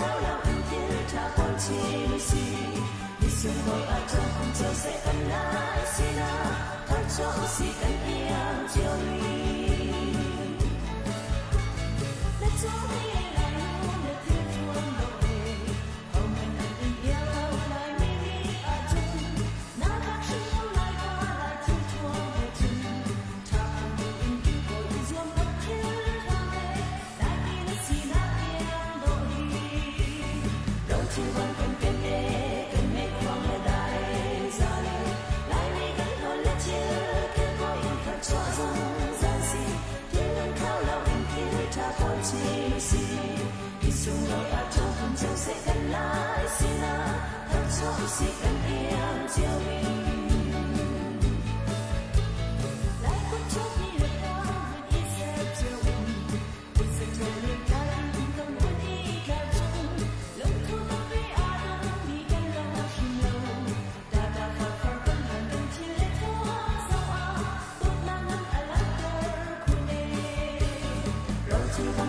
khao lòng anh kia cha con chi si đi xuống ngồi ở trong không chờ sẽ cần lại xin thật cho si cần yêu chiều đi để cho hay lại luôn để thiên chuông đổi hôm nay anh tình yêu lại mi ở chung na bác sĩ lại qua lại thiên chuông về chung ta không được in ký cội riêng bất thiên thang lệ đại đi là si na yêu đổi đâu chỉ vẫn còn cần mê khoang là đại ra đây lại mi gắn hồn là chưa cứ có in thật cho rằng ra gì thiên đang khao lòng anh kia cha con chi si đi xuống ngồi ở trong không chờ sẽ gần lại xin thật cho si cần yêu chiều đi lại quất chốt đi lượt qua đi xem chiều buồn sẽ chờ lên ta đi không muốn đi cả chung lúc thu tóc với ai đâu đi gần lòng chim lâu ta phật phật vẫn hẳn đừng chỉ lệ thua sao tốt nam nam ai lắm cơ khu nê rồi chỉ vẫn cần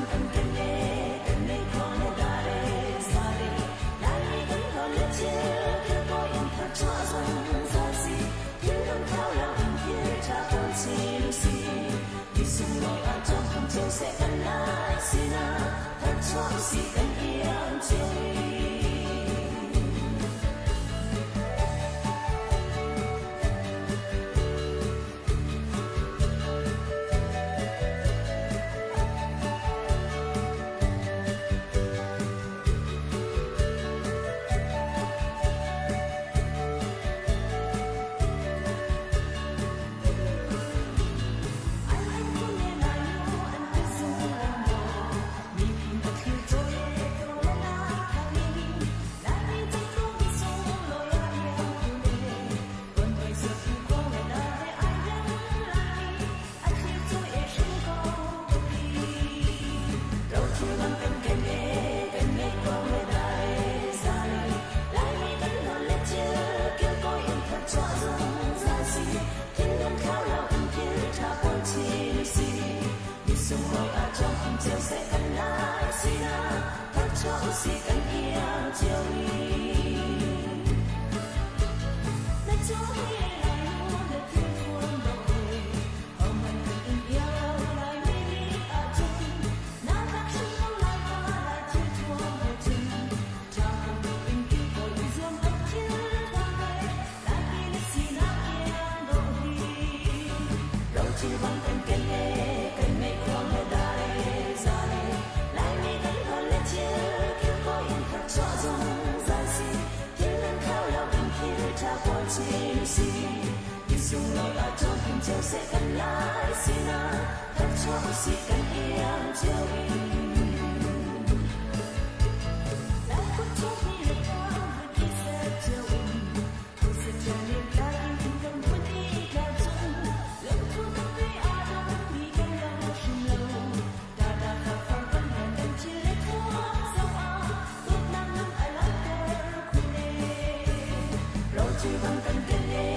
cần nê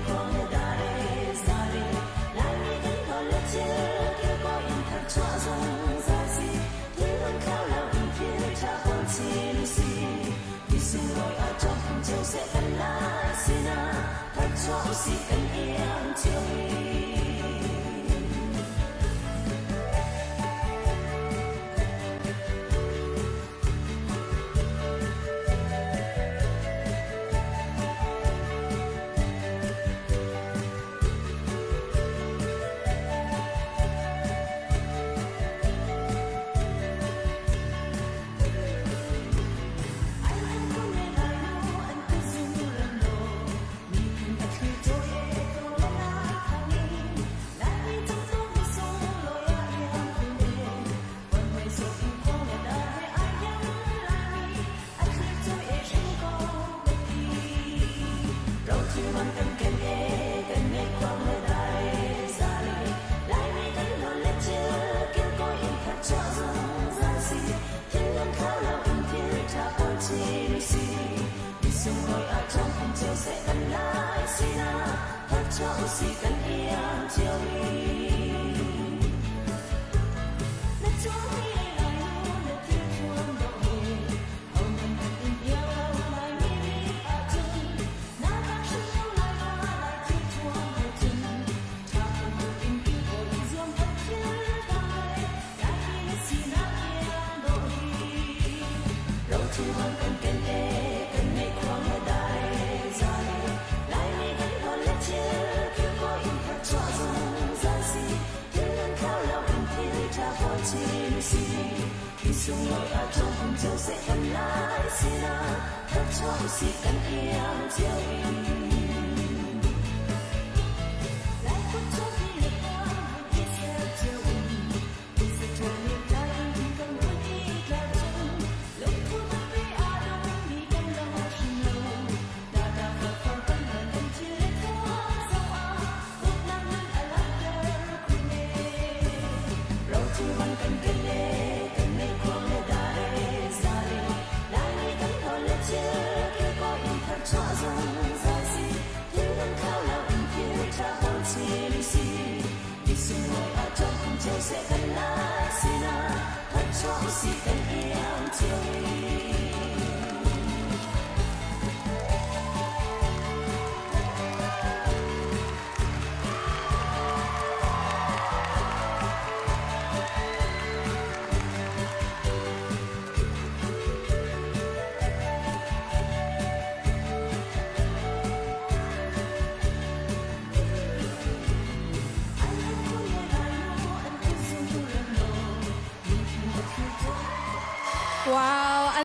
con nê ta đây xa đi lại đi gần hơn lên chưa cứ có yên thật cho rằng ra gì thiên đang khao lòng anh kia cha con chi si đi xuống ngồi ở trong không chờ sẽ gần lại xin thật cho si cần yêu chiều đi 似是，別送愛啊，裝滿就食緊來是啦，得錯是緊要照應。來不中意的話，我一些就問，不是這年代人更會依靠中，路途的被愛動，你感到順路，大大方方跟人跟住你拖手啊，獨男人 I like the queen，老土很跟你，跟你狂的大的沙里，來你跟我的腳，結果因他錯綜在是，天能靠了唔叫他好似你是，別送愛啊，裝空就寫緊來是啦，他錯是緊要照應。Wow